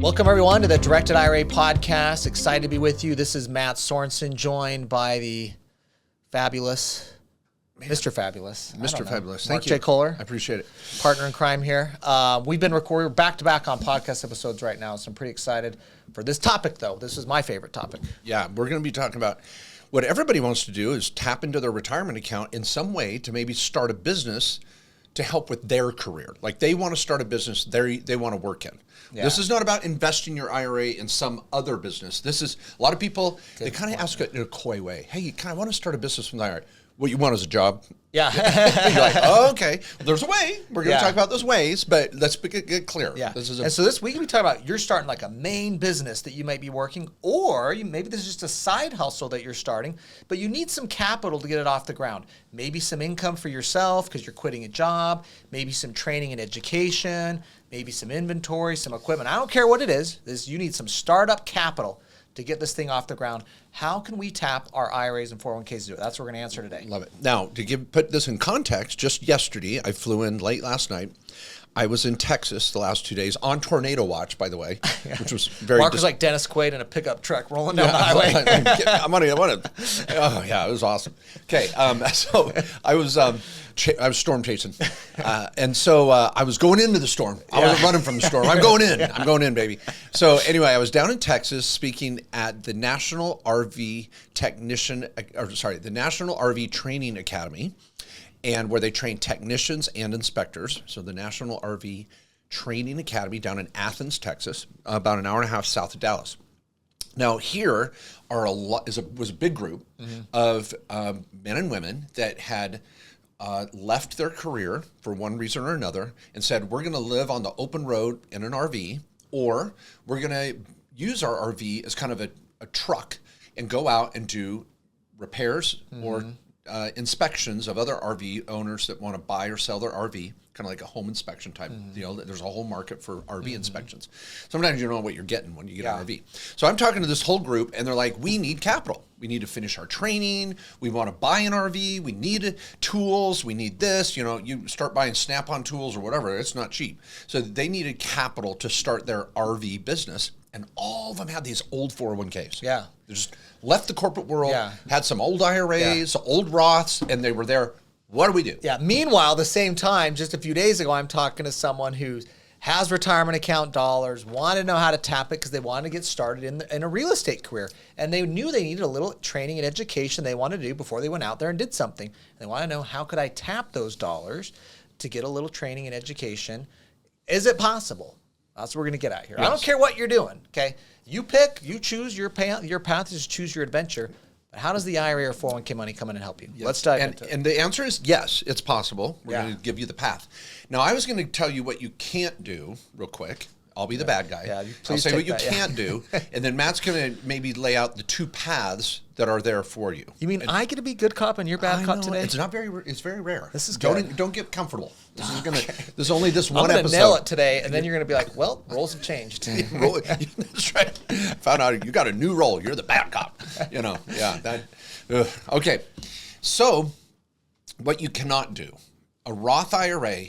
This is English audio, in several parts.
Welcome, everyone, to the Directed IRA podcast. Excited to be with you. This is Matt Sorensen, joined by the fabulous Mr. Fabulous. Mr. Fabulous. Mark Thank you. J. Kohler. I appreciate it. Partner in crime here. We've been recording back-to-back on podcast episodes right now, so I'm pretty excited for this topic, though. This is my favorite topic. Yeah, we're going to be talking about what everybody wants to do is tap into their retirement account in some way to maybe start a business to help with their career. Like they want to start a business they want to work in. Yeah. This is not about investing your IRA in some other business. This is, a lot of people, they kind of ask it in a coy way. Hey, you kind of want to start a business from the IRA. What you want is a job? Yeah. You're like, oh, okay. Well, there's a way. We're going to talk about those ways, but let's get clear. Yeah. And so this week we talk about you're starting like a main business that you might be working, or maybe this is just a side hustle that you're starting, but you need some capital to get it off the ground. Maybe some income for yourself because you're quitting a job, maybe some training and education, maybe some inventory, some equipment. I don't care what it is you need some startup capital to get this thing off the ground. How can we tap our IRAs and 401ks to do it? That's what we're going to answer today. Love it. Now, to put this in context, just yesterday, I flew in late last night. I was in Texas the last 2 days on tornado watch, by the way, which was very... Mark was like Dennis Quaid in a pickup truck rolling down the highway. Oh, yeah, it was awesome. Okay, so I was storm chasing. And so I was going into the storm. I wasn't running from the storm. I'm going in. I'm going in, baby. So anyway, I was down in Texas speaking at the National RV Training Academy, and where they train technicians and inspectors. So the National RV Training Academy down in Athens, Texas, about an hour and a half south of Dallas. Now here was a big group of men and women that had left their career for one reason or another and said, we're going to live on the open road in an RV, or we're going to use our RV as kind of a truck and go out and do repairs or inspections of other RV owners that want to buy or sell their RV, kind of like a home inspection type deal. There's a whole market for RV inspections. Sometimes you don't know what you're getting when you get an RV. So I'm talking to this whole group, and they're like, we need capital. We need to finish our training. We want to buy an RV. We need tools. We need this. You know, you start buying Snap-on tools or whatever. It's not cheap. So they needed capital to start their RV business. And all of them had these old 401ks. Yeah. They just left the corporate world, had some old IRAs, old Roths, and they were there. What do we do? Yeah. Meanwhile, the same time, just a few days ago, I'm talking to someone who has retirement account dollars, wanted to know how to tap it because they wanted to get started in a real estate career. And they knew they needed a little training and education they wanted to do before they went out there and did something. And they want to know, how could I tap those dollars to get a little training and education? Is it possible? That's what we're going to get at here. Yes. I don't care what you're doing, okay? You choose your path. Your path is to choose your adventure. But how does the IRA or 401k money come in and help you? Yes. Let's dive into it. And the answer is yes, it's possible. We're going to give you the path. Now, I was going to tell you what you can't do real quick. I'll be the bad guy. Yeah, I'll say what you can't do, and then Matt's going to maybe lay out the two paths that are there for you. You mean I get to be good cop and you're bad cop today? It's not very. It's very rare. This is good. Don't get comfortable. This is gonna. There's only this one episode. I'm gonna nail it today, and then you're gonna be like, "Well, roles have changed." That's right. Found out you got a new role. You're the bad cop. You know. Yeah. Okay. So, what you cannot do, a Roth IRA,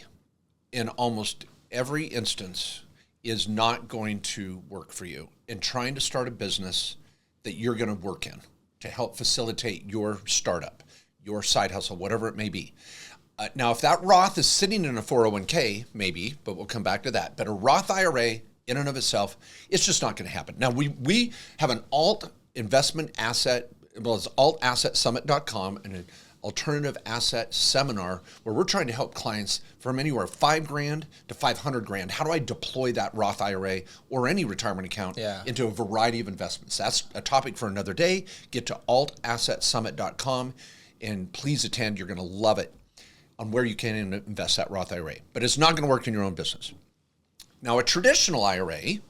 in almost every instance, is not going to work for you in trying to start a business that you're going to work in to help facilitate your startup, your side hustle, whatever it may be. Now, if that Roth is sitting in a 401k, maybe, but we'll come back to that. But a Roth IRA in and of itself, it's just not going to happen. Now, we have an alt investment asset, well, it's altassetsummit.com, and an alternative asset seminar where we're trying to help clients from anywhere $5,000 to $500,000. How do I deploy that Roth IRA or any retirement account into a variety of investments? That's a topic for another day. Get to altassetsummit.com and please attend. You're going to love it on where you can invest that Roth IRA. But it's not going to work in your own business. Now, a traditional IRA, you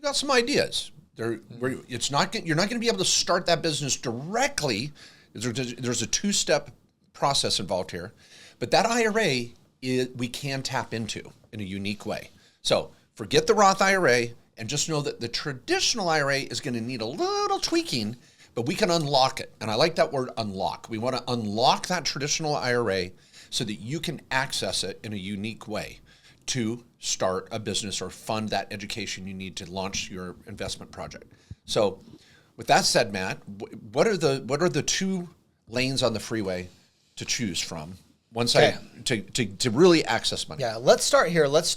got some ideas. You're not going to be able to start that business directly. There's a two-step process involved here, but that IRA we can tap into in a unique way. So forget the Roth IRA and just know that the traditional IRA is going to need a little tweaking, but we can unlock it. And I like that word unlock. We want to unlock that traditional IRA so that you can access it in a unique way to start a business or fund that education you need to launch your investment project. So with that said, Matt, what are the 2 lanes on the freeway to choose from? One side to really access money. Yeah, let's start here. Let's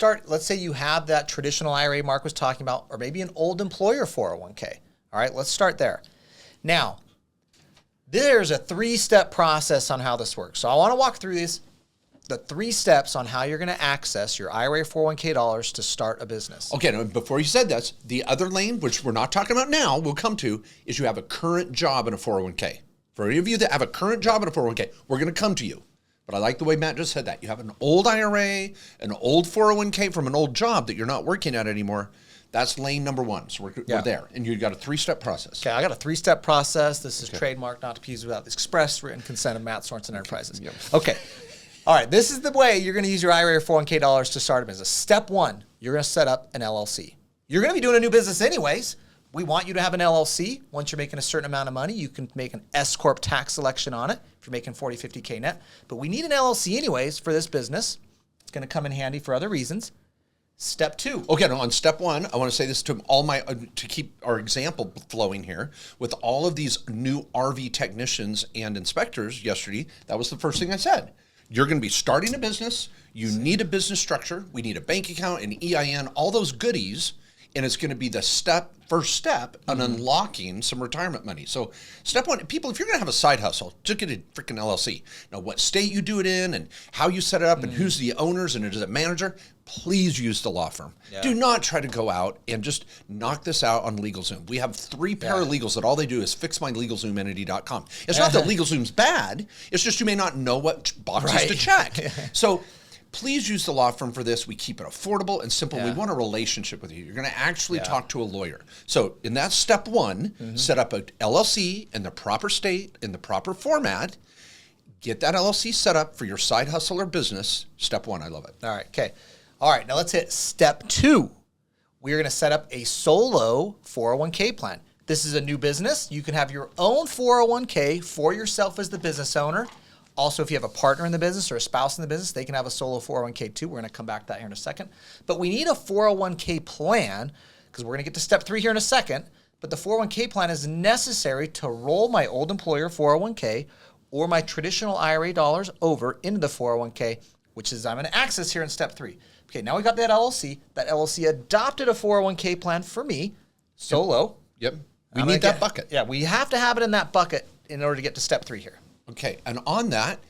say you have that traditional IRA Mark was talking about, or maybe an old employer 401k. All right, let's start there. Now, there's a 3-step process on how this works. So I want to walk through the 3 steps on how you're going to access your IRA 401k dollars to start a business. Okay, now before you said this, the other lane, which we're not talking about now, we'll come to, is you have a current job in a 401k. For any of you that have a current job in a 401k, we're going to come to you. But I like the way Matt just said that. You have an old IRA, an old 401k from an old job that you're not working at anymore. That's lane number 1. So we're there. And you've got a 3-step process. Okay, I got a 3-step process. This is trademarked, not to be used without the express written consent of Matt Sorensen Enterprises. Yep. Okay. All right, this is the way you're going to use your IRA or 401k dollars to start a business. Step 1, you're going to set up an LLC. You're going to be doing a new business anyways. We want you to have an LLC. Once you're making a certain amount of money, you can make an S-Corp tax selection on it if you're making 40, 50K net. But we need an LLC anyways for this business. It's going to come in handy for other reasons. Step 2. Okay, now on step 1, I want to say this to to keep our example flowing here. With all of these new RV technicians and inspectors yesterday, that was the first thing I said. You're going to be starting a business. You need a business structure. We need a bank account, an EIN, all those goodies. And it's going to be the first step on unlocking some retirement money. So step 1, people, if you're going to have a side hustle, just get a freaking LLC. Now, what state you do it in and how you set it up and who's the owners and is it manager, please use the law firm. Yeah. Do not try to go out and just knock this out on LegalZoom. We have 3 paralegals that all they do is fixmylegalzoomentity.com. It's not that LegalZoom's bad. It's just you may not know what boxes to check. So please use the law firm for this. We keep it affordable and simple. We want a relationship with you. You're going to actually talk to a lawyer. So in that step 1, set up a LLC in the proper state, in the proper format. Get that LLC set up for your side hustle or business. Step 1, I love it. All right, okay. All right, now let's hit step 2. We're going to set up a solo 401k plan. This is a new business. You can have your own 401k for yourself as the business owner. Also, if you have a partner in the business or a spouse in the business, they can have a solo 401k too. We're going to come back to that here in a second. But we need a 401k plan because we're going to get to step 3 here in a second. But the 401k plan is necessary to roll my old employer 401k or my traditional IRA dollars over into the 401k, which is I'm going to access here in step 3. Okay, now we got that LLC. That LLC adopted a 401k plan for me, solo. Yep. We need that bucket. Yeah, we have to have it in that bucket in order to get to step 3 here. Okay, and on that,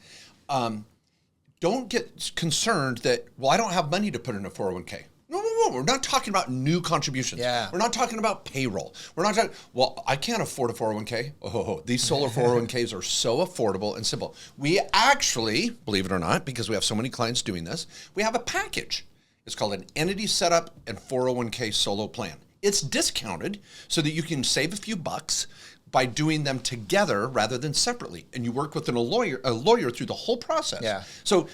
don't get concerned that, well, I don't have money to put in a 401k. No. We're not talking about new contributions. Yeah. We're not talking about payroll. We're not talking, well, I can't afford a 401k. Oh, these solar 401ks are so affordable and simple. We actually, believe it or not, because we have so many clients doing this, we have a package. It's called an entity setup and 401k solo plan. It's discounted so that you can save a few bucks by doing them together rather than separately. And you work with a lawyer through the whole process. Yeah. So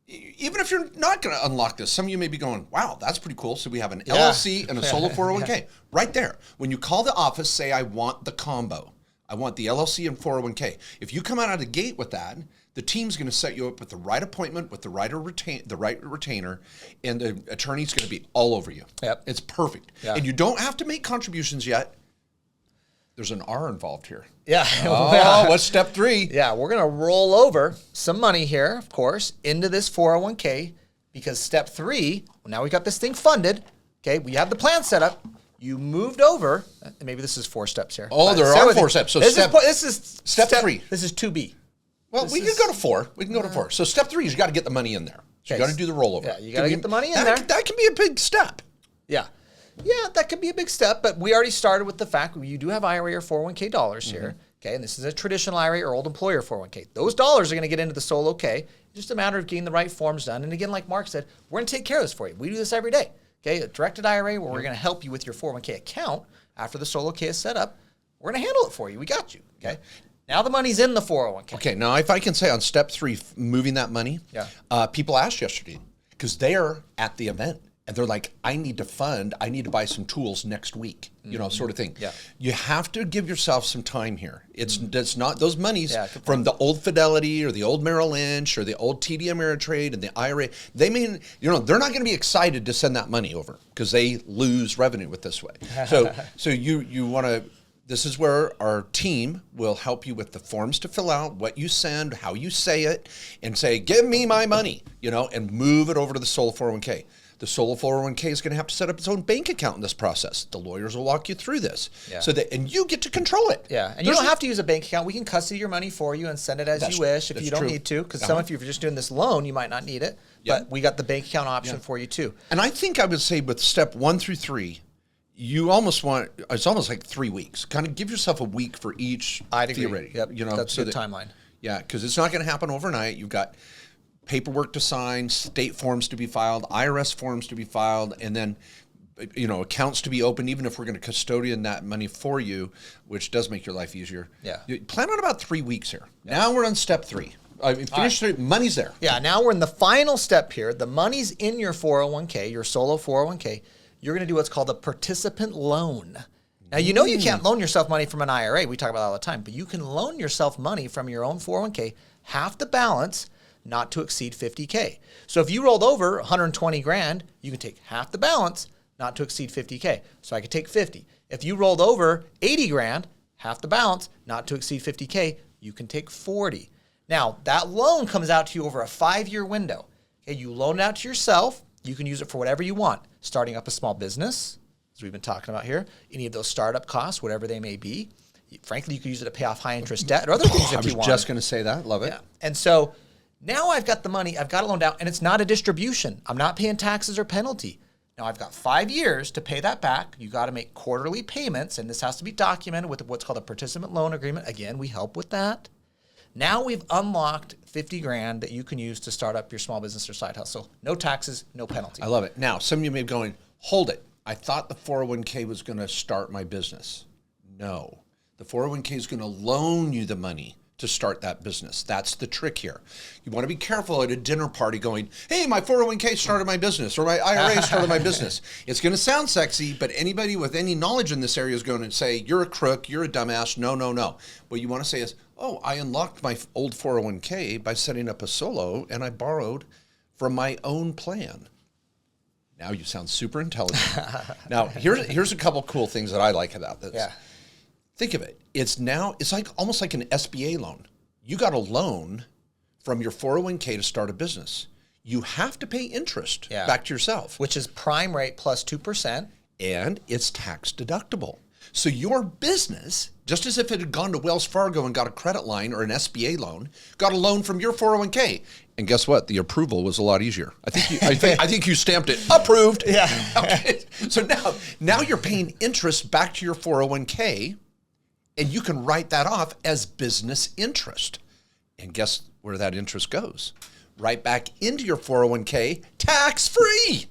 even if you're not going to unlock this, some of you may be going, wow, that's pretty cool. So we have an LLC and a solo 401k right there. When you call the office, say, I want the combo. I want the LLC and 401k. If you come out of the gate with that, the team's going to set you up with the right appointment, with the right retainer, and the attorney's going to be all over you. Yep. It's perfect. Yeah. And you don't have to make contributions yet. There's an R involved here. Yeah. Oh, what's step 3? Yeah, we're going to roll over some money here, of course, into this 401k because step 3, well, now we got this thing funded. Okay, we have the plan set up. You moved over. Maybe this is 4 steps here. Oh, there are 4 steps. So this is step 3. This is 2B. Well, we can go to 4. We can go to 4. So step 3 is you got to get the money in there. So you got to do the rollover. Yeah, you got to get the money in there. That can be a big step. Yeah. Yeah, that could be a big step, but we already started with the fact that you do have IRA or 401k dollars here, okay? And this is a traditional IRA or old employer 401k. Those dollars are going to get into the solo K. It's just a matter of getting the right forms done. And again, like Mark said, we're going to take care of this for you. We do this every day, okay? A directed IRA where we're going to help you with your 401k account after the solo K is set up. We're going to handle it for you. We got you, okay? Now the money's in the 401k. Okay, now if I can say on step 3, moving that money, people asked yesterday because they're at the event. and they're like, I need to buy some tools next week, sort of thing. Yeah. You have to give yourself some time here. It's not those monies from the old Fidelity or the old Merrill Lynch or the old TD Ameritrade and the IRA. They mean, they're not going to be excited to send that money over because they lose revenue with this way. So you want to. This is where our team will help you with the forms to fill out, what you send, how you say it, and say, give me my money, and move it over to the solo 401k. The solo 401k is going to have to set up its own bank account in this process. The lawyers will walk you through this, and you get to control it. Yeah, and you don't have to use a bank account. We can custody your money for you and send it as you wish if you don't need to. Because some of you, if you're just doing this loan, you might not need it. But we got the bank account option for you too. And I think I would say with step 1 through 3. You almost it's almost like 3 weeks. Kind of give yourself a week for each. I'd agree. Theoretic, Yep. That's a good timeline. Yeah, because it's not going to happen overnight. You've got paperwork to sign, state forms to be filed, IRS forms to be filed, and then accounts to be opened, even if we're going to custodian that money for you, which does make your life easier. Yeah. You plan on about 3 weeks here. Yeah. Now we're on step 3. Finish 3. Money's there. Yeah, now we're in the final step here. The money's in your 401k, your solo 401k. You're going to do what's called a participant loan. Now, you can't loan yourself money from an IRA. We talk about that all the time. But you can loan yourself money from your own 401k, half the balance, not to exceed 50K. So if you rolled over 120 grand, you can take half the balance, not to exceed 50K. So I could take 50. If you rolled over 80 grand, half the balance, not to exceed 50K, you can take 40. Now, that loan comes out to you over a 5-year window. Okay, you loan it out to yourself. You can use it for whatever you want. Starting up a small business, as we've been talking about here, any of those startup costs, whatever they may be. Frankly, you could use it to pay off high interest debt or other things if you want. I was just going to say that. Love it. Yeah. And so now I've got the money, I've got it loaned out, and it's not a distribution. I'm not paying taxes or penalty. Now I've got 5 years to pay that back. You got to make quarterly payments, and this has to be documented with what's called a participant loan agreement. Again, we help with that. Now we've unlocked 50 grand that you can use to start up your small business or side hustle. No taxes, no penalty. I love it. Now, some of you may be going, hold it. I thought the 401k was going to start my business. No. The 401k is going to loan you the money to start that business. That's the trick here. You want to be careful at a dinner party going, hey, my 401k started my business or my IRA started my business. It's going to sound sexy, but anybody with any knowledge in this area is going to say, you're a crook, you're a dumbass. No, no, no. What you want to say is, oh, I unlocked my old 401k by setting up a solo and I borrowed from my own plan. Now you sound super intelligent. Now, here's a couple cool things that I like about this. Yeah. Think of it. It's like almost like an SBA loan. You got a loan from your 401k to start a business. You have to pay interest back to yourself. Which is prime rate plus 2%. And it's tax deductible. So your business, just as if it had gone to Wells Fargo and got a credit line or an SBA loan, got a loan from your 401k. And guess what? The approval was a lot easier. I think you stamped it approved. Yeah. Okay. So now you're paying interest back to your 401k, and you can write that off as business interest. And guess where that interest goes? Right back into your 401k, tax-free.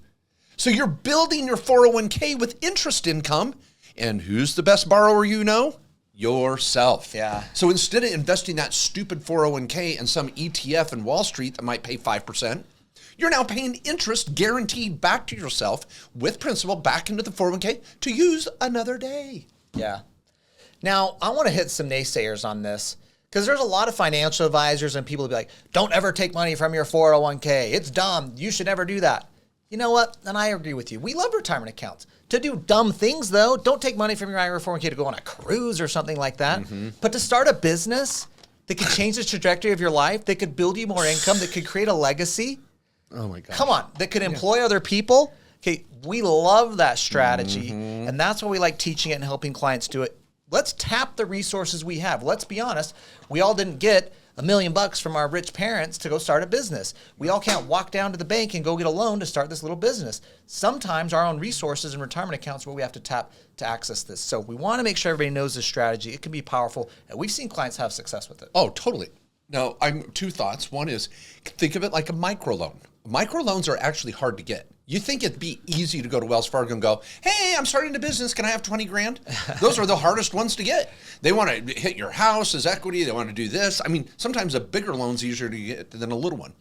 So you're building your 401k with interest income. And who's the best borrower you know? Yourself. Yeah. So instead of investing that stupid 401k in some ETF in Wall Street that might pay 5%, you're now paying interest guaranteed back to yourself with principal back into the 401k to use another day. Yeah. Now, I want to hit some naysayers on this because there's a lot of financial advisors and people who be like, don't ever take money from your 401k. It's dumb. You should never do that. You know what? And I agree with you. We love retirement accounts. To do dumb things, though, don't take money from your IRA 401k to go on a cruise or something like that. Mm-hmm. But to start a business that could change the trajectory of your life, that could build you more income, that could create a legacy. Oh, my God. Come on. That could employ other people. Okay, we love that strategy. Mm-hmm. And that's why we like teaching it and helping clients do it. Let's tap the resources we have. Let's be honest. We all didn't get $1 million from our rich parents to go start a business. We all can't walk down to the bank and go get a loan to start this little business. Sometimes our own resources and retirement accounts are where we have to tap to access this. So we want to make sure everybody knows this strategy. It can be powerful, and we've seen clients have success with it. Oh, totally. Now, two thoughts. One is, think of it like a microloan. Microloans are actually hard to get. You think it'd be easy to go to Wells Fargo and go, hey, I'm starting a business. Can I have 20 grand? Those are the hardest ones to get. They want to hit your house as equity. They want to do this. I mean, sometimes a bigger loan's easier to get than a little one.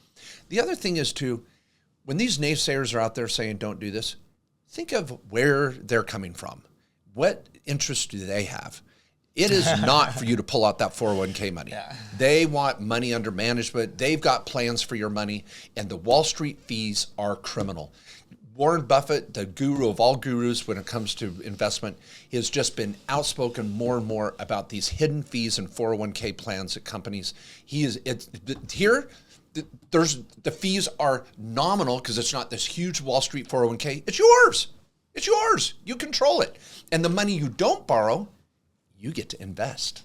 The other thing is, too, when these naysayers are out there saying don't do this, think of where they're coming from. What interest do they have? It is not for you to pull out that 401k money. Yeah. They want money under management. They've got plans for your money, and the Wall Street fees are criminal. Warren Buffett, the guru of all gurus when it comes to investment, has just been outspoken more and more about these hidden fees and 401k plans at companies. The fees are nominal because it's not this huge Wall Street 401k. It's yours. It's yours. You control it. And the money you don't borrow, you get to invest.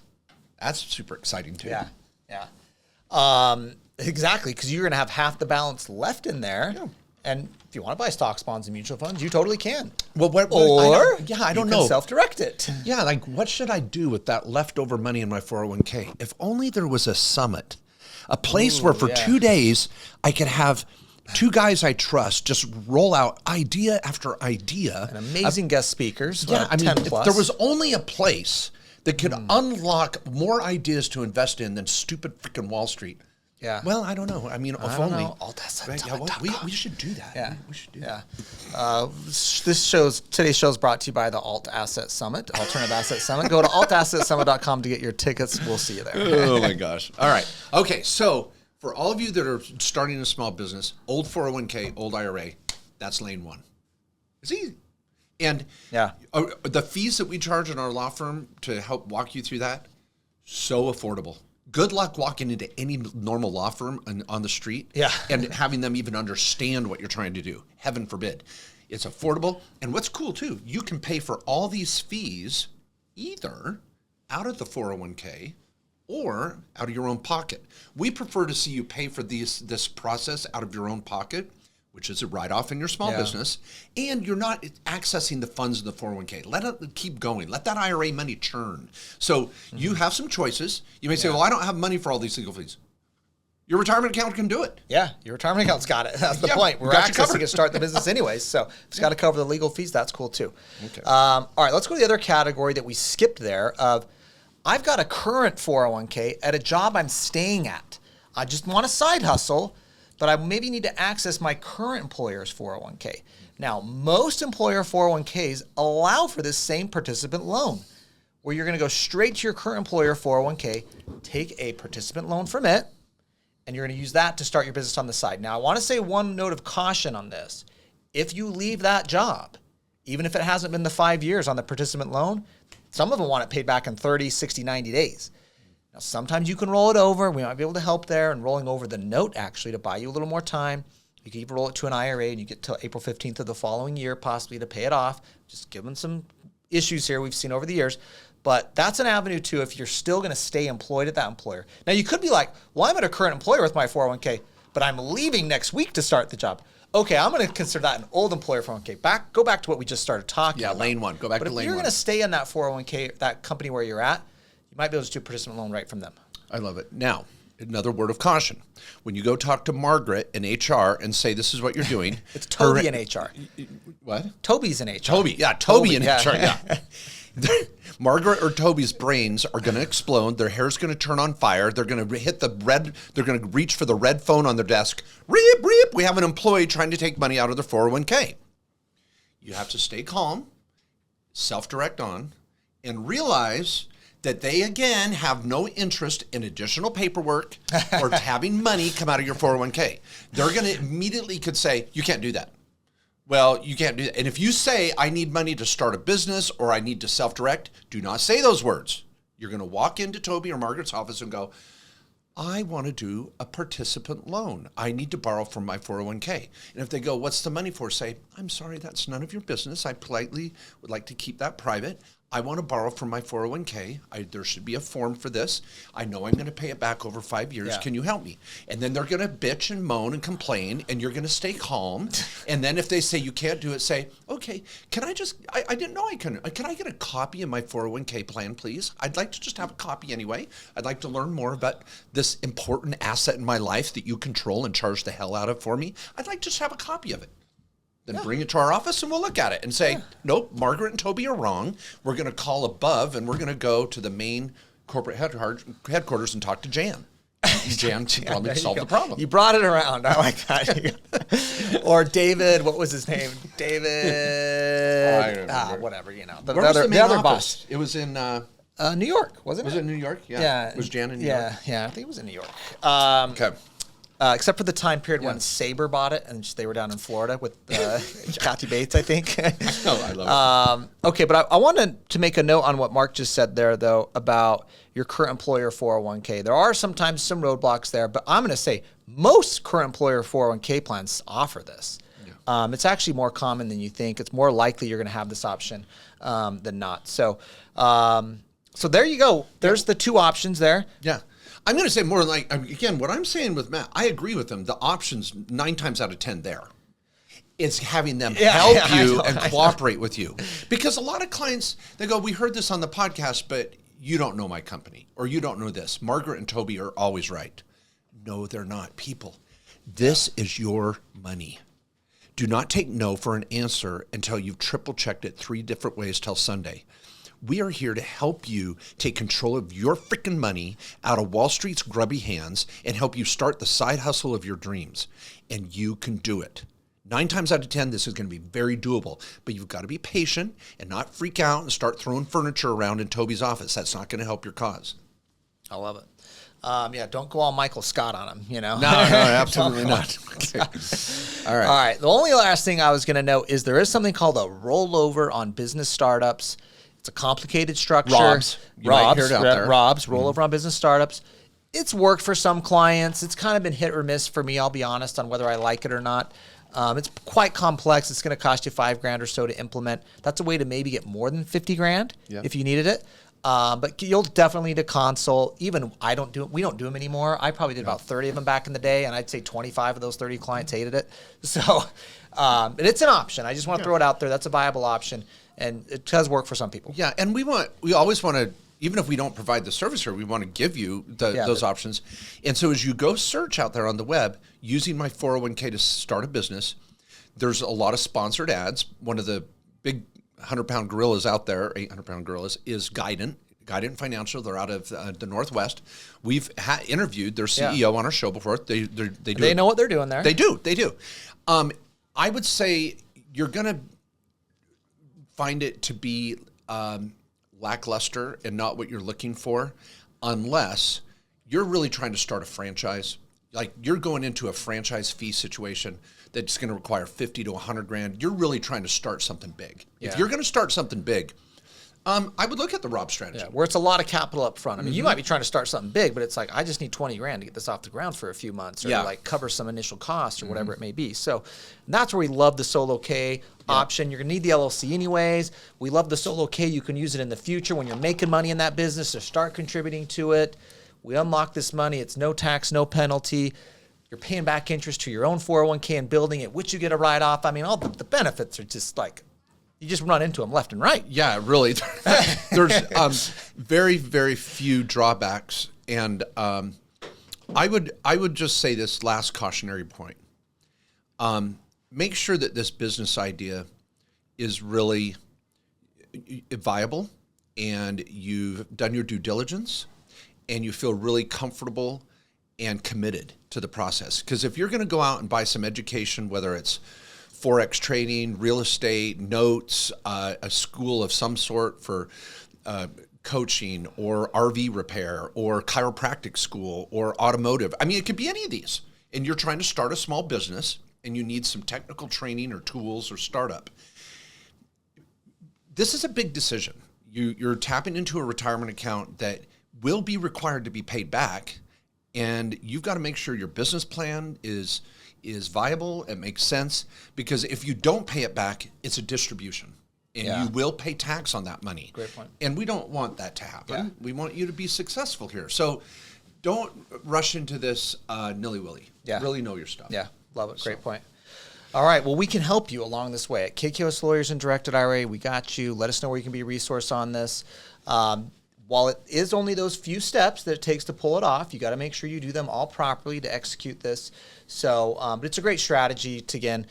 That's super exciting too. Yeah. Exactly, because you're going to have half the balance left in there. Yeah. And if you want to buy stocks, bonds, and mutual funds, you totally can. Well, I don't know. Self-direct it. Yeah, like what should I do with that leftover money in my 401k? If only there was a summit, a place where for 2 days I could have two guys I trust just roll out idea after idea. And amazing guest speakers. Yeah, I mean, 10 if plus. there was only a place that could unlock more ideas to invest in than stupid freaking Wall Street. Yeah. Well, I don't know. I mean, if only. Altasset.com. We should do that. Yeah. We should do that. that. Today's show is brought to you by the Alt Asset Summit, Alternative Asset Summit. Go to altassetsummit.com to get your tickets. We'll see you there. Oh my gosh. All right. Okay. So for all of you that are starting a small business, old 401k, old IRA, that's lane one. It's easy. And the fees that we charge in our law firm to help walk you through that, so affordable. Good luck walking into any normal law firm on the street and having them even understand what you're trying to do. Heaven forbid. It's affordable. And what's cool too, you can pay for all these fees either out of the 401k or out of your own pocket. We prefer to see you pay for this process out of your own pocket, which is a write-off in your small business, and you're not accessing the funds in the 401k. Let it keep going. Let that IRA money churn. So you have some choices. You may say, well, I don't have money for all these legal fees. Your retirement account can do it. Yeah, your retirement account's got it. That's the point. We're accessing it to start the business anyways, so if it's got to cover the legal fees, that's cool too. Okay. All right, let's go to the other category that we skipped there of I've got a current 401k at a job I'm staying at. I just want a side hustle, but I maybe need to access my current employer's 401k. Now, most employer 401ks allow for this same participant loan, where you're going to go straight to your current employer 401k, take a participant loan from it, and you're going to use that to start your business on the side. Now, I want to say one note of caution on this. If you leave that job, even if it hasn't been the 5 years on the participant loan, some of them want it paid back in 30, 60, 90 days. Now, sometimes you can roll it over. We might be able to help there and rolling over the note actually to buy you a little more time. You can even roll it to an IRA and you get till April 15th of the following year possibly to pay it off. Just given some issues here we've seen over the years. But that's an avenue too if you're still going to stay employed at that employer. Now, you could be like, well, I'm at a current employer with my 401k, but I'm leaving next week to start the job. Okay, I'm going to consider that an old employer 401k. Go back to what we just started talking about. Yeah, lane one. Go back to lane one. But if you're going to stay in that 401k, that company where you're at, you might be able to do a participant loan right from them. I love it. Now, another word of caution. When you go talk to Margaret in HR and say this is what you're doing. It's Toby in HR. What? Toby's in HR. Toby in HR, yeah. Margaret or Toby's brains are going to explode. Their hair's going to turn on fire. They're going to hit the red. They're going to reach for the red phone on their desk. Reep, reep. We have an employee trying to take money out of their 401k. You have to stay calm, self-direct on, and realize that they, again, have no interest in additional paperwork or having money come out of your 401k. They're going to immediately could say, you can't do that. Well, you can't do that. And if you say, I need money to start a business or I need to self-direct, do not say those words. You're going to walk into Toby or Margaret's office and go, I want to do a participant loan. I need to borrow from my 401k. And if they go, what's the money for? Say, I'm sorry, that's none of your business. I politely would like to keep that private. I want to borrow from my 401k. There should be a form for this. I know I'm going to pay it back over 5 years. Yeah. Can you help me? And then they're going to bitch and moan and complain, and you're going to stay calm. And then if they say you can't do it, say, okay, can I just, I didn't know I can I get a copy of my 401k plan, please? I'd like to just have a copy anyway. I'd like to learn more about this important asset in my life that you control and charge the hell out of for me. I'd like to just have a copy of it. Then bring it to our office and we'll look at it and say, nope, Margaret and Toby are wrong. We're going to call above and we're going to go to the main corporate headquarters and talk to Jan. Jan probably there you solved go. the problem. You brought it around. I like that. Or David, what was his name? David. I don't remember. Whatever, Where was the main other office? boss. It was in. New York, wasn't it? Was it New York? Yeah. Yeah. Was Jan in New York? Yeah, I think it was in New York. Okay. Except for the time period when Sabre bought it, and they were down in Florida with Kathy Bates, I think. Oh, I love it. Okay, but I wanted to make a note on what Mark just said there, though, about your current employer 401k. There are sometimes some roadblocks there, but I'm going to say most current employer 401k plans offer this. Yeah. It's actually more common than you think. It's more likely you're going to have this option than not. So, so there you go. There's the two options there. Yeah. I'm going to say more like, again, what I'm saying with Matt, I agree with him. The options 9 times out of 10 there. It's having them help you and cooperate with you. Because a lot of clients, they go, we heard this on the podcast, but you don't know my company or you don't know this. Margaret and Toby are always right. No, they're not. People, this is your money. Do not take no for an answer until you've triple checked it 3 different ways till Sunday. We are here to help you take control of your freaking money out of Wall Street's grubby hands and help you start the side hustle of your dreams. And you can do it. 9 times out of 10, this is going to be very doable, but you've got to be patient and not freak out and start throwing furniture around in Toby's office. That's not going to help your cause. I love it. Don't go all Michael Scott on him, No, absolutely not. Okay. All right. All right. The only last thing I was going to note is there is something called a rollover on business startups. It's a complicated structure. Robs. You might hear it out there. Robs, rollover on business startups. It's worked for some clients. It's kind of been hit or miss for me, I'll be honest, on whether I like it or not. It's quite complex. It's going to cost you $5,000 or so to implement. That's a way to maybe get more than $50,000 if you needed it. But you'll definitely need a consult. Even we don't do them anymore. I probably did about 30 of them back in the day, and I'd say 25 of those 30 clients hated it. So, but it's an option. I just want to throw it out there. That's a viable option, and it does work for some people. Yeah, and we always want to, even if we don't provide the service here, we want to give you those options. And so as you go search out there on the web, using my 401k to start a business, there's a lot of sponsored ads. One of the big 100-pound gorillas out there, 800-pound gorillas, is Guidant Financial. They're out of the Northwest. We've interviewed their CEO on our show before. They know what they're doing there. They do. I would say you're going to find it to be lackluster and not what you're looking for unless you're really trying to start a franchise. Like you're going into a franchise fee situation that's going to require 50 to 100 grand. You're really trying to start something big. Yeah. If you're going to start something big, I would look at the Rob strategy. Yeah, where it's a lot of capital up front. I mean, you might be trying to start something big, but it's like, I just need 20 grand to get this off the ground for a few months or like cover some initial costs or whatever it may be. So that's where we love the solo K option. You're going to need the LLC anyways. We love the solo K. You can use it in the future when you're making money in that business to start contributing to it. We unlock this money. It's no tax, no penalty. You're paying back interest to your own 401k and building it, which you get a write-off. I mean, all the benefits are just like, you just run into them left and right. Yeah, really. There's very, very few drawbacks. And I would just say this last cautionary point. Make sure that this business idea is really viable and you've done your due diligence and you feel really comfortable and committed to the process. Because if you're going to go out and buy some education, whether it's Forex trading, real estate, notes, a school of some sort for coaching or RV repair or chiropractic school or automotive. I mean, it could be any of these. And you're trying to start a small business and you need some technical training or tools or startup. This is a big decision. You're tapping into a retirement account that will be required to be paid back. And you've got to make sure your business plan is viable, it makes sense, because if you don't pay it back, it's a distribution, and you will pay tax on that money. Great point. And we don't want that to happen. We want you to be successful here. So don't rush into this nilly-willy. Really know your stuff. Yeah, love it. Great point. All right, well, we can help you along this way. At KKOS Lawyers and Directed IRA, we got you. Let us know where you can be a resource on this. While it is only those few steps that it takes to pull it off, you got to make sure you do them all properly to execute this. So, but it's a great strategy to, again,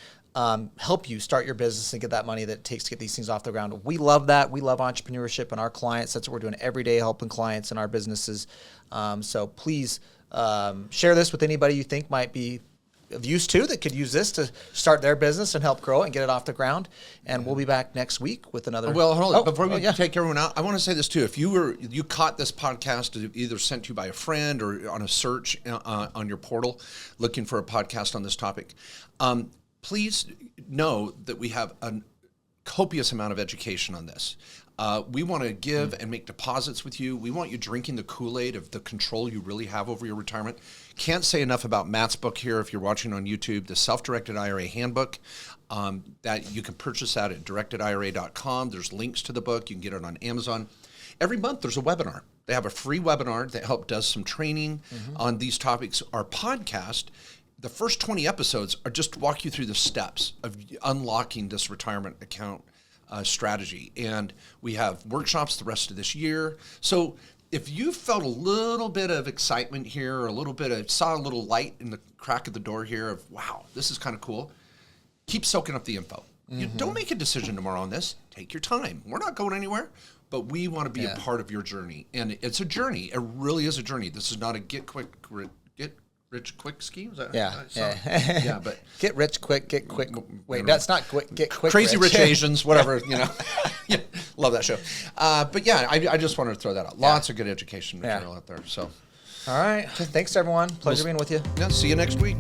help you start your business and get that money that it takes to get these things off the ground. We love that. We love entrepreneurship and our clients. That's what we're doing every day, helping clients in our businesses. So please Share this with anybody you think might be of use to, that could use this to start their business and help grow it and get it off the ground. And we'll be back next week with another. Well, hold on. Before we take everyone out, I want to say this too. If you caught this podcast either sent to you by a friend or on a search on your portal looking for a podcast on this topic, please know that we have a copious amount of education on this. We want to give and make deposits with you. We want you drinking the Kool-Aid of the control you really have over your retirement. Can't say enough about Matt's book here if you're watching on YouTube, the Self-Directed IRA Handbook. That you can purchase that at directedira.com. There's links to the book. You can get it on Amazon. Every month there's a webinar. They have a free webinar that does some training on these topics. Our podcast, the first 20 episodes are just to walk you through the steps of unlocking this retirement account strategy. And we have workshops the rest of this year. So if you felt a little bit of excitement here, or saw a little light in the crack of the door here of, wow, this is kind of cool, keep soaking up the info. You don't make a decision tomorrow on this. Take your time. We're not going anywhere, but we want to be a part of your journey. And it's a journey. It really is a journey. This is not a get rich quick scheme. Is that yeah, but get rich quick, get quick. Wait, that's not quick. Get quick. Crazy Rich Asians, whatever. Yeah, love that show. But yeah, I just wanted to throw that out. Lots of good education material out there. So, all right. Thanks everyone. Pleasure being with you. Yeah. See you next week.